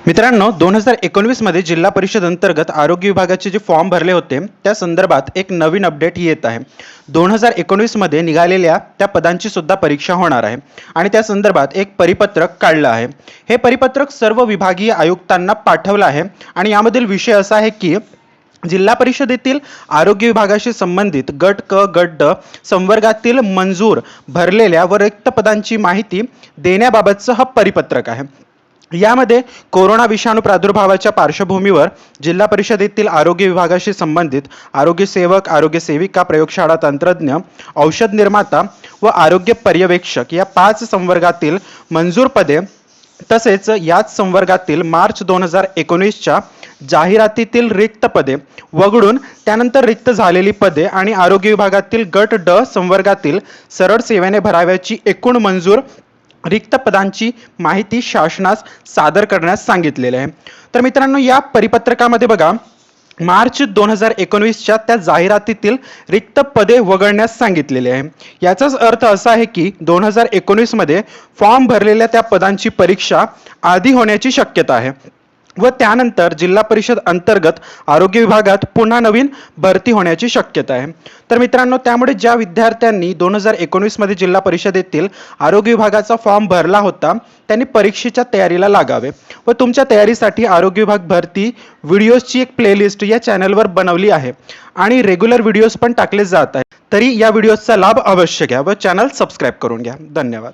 मित्रांनो 2019 मध्ये जिल्हा परिषद अंतर्गत आरोग्य विभागाचे जे फॉर्म भरले होते त्या संदर्भात एक नवीन अपडेट येत आहे। 2019 मध्ये निघालेल्या त्या पदांची सुद्धा परीक्षा होणार आहे आणि त्या संदर्भात एक परिपत्रक काढलं आहे। हे परिपत्रक सर्व विभागीय आयुक्तांना पाठवलं आहे आणि यामधील विषय असा आहे की जिल्हा परिषदेतील आरोग्य विभागाशी संबंधित गट क गट ड संवर्गातील मंजूर भरलेल्या व रिक्त पदांची माहिती देण्याबाबतचं हा परिपत्रक आहे। यामध्ये कोरोना विषाणू प्रादुर्भावाच्या पार्श्वभूमीवर जिल्हा परिषदेतील आरोग्य विभागाशी संबंधित आरोग्य सेवक, आरोग्य सेविका, प्रयोगशाळा तंत्रज्ञ, औषध निर्माता व आरोग्य पर्यवेक्षक या 5 संवर्गातील मंजूर पदे तसेच याच संवर्गातील मार्च 2019च्या जाहिरातीतील रिक्त पदे वगळून त्यानंतर रिक्त झालेली पदे आणि आरोग्य विभागातील गट ड संवर्गातील सरळ सेवेने भराव्याची एकूण मंजूर रिक्त पदांची माहिती शासनास सादर करण्यास सांगितलेले आहे। तर मित्रांनो या परिपत्रकामध्ये बघा मार्च 2019च्या त्या जाहिरातीतील रिक्त पदे वगळण्यास सांगितलेले आहे। याचाच अर्थ असा आहे की 2019 मध्ये फॉर्म भरलेल्या त्या पदांची परीक्षा आधी होण्याची शक्यता आहे व त्यानंतर जिल्हा परिषद अंतर्गत आरोग्य विभागात पुन्हा नवीन भरती होण्याची शक्यता आहे। तर मित्रांनो त्यामुळे ज्या विद्यार्थ्यांनी 2019 मध्ये जिल्हा परिषदेतील आरोग्य विभागाचा फॉर्म भरला होता त्यांनी परीक्षेच्या तयारीला लागावे व तुमच्या तयारीसाठी आरोग्य विभाग भरती व्हिडिओजची एक प्लेलिस्ट या चॅनलवर बनवली आहे आणि रेग्युलर व्हिडिओज पण टाकले जात आहेत। तरी या व्हिडिओचा लाभ अवश्य घ्या व चॅनल सबस्क्राइब करून घ्या। धन्यवाद।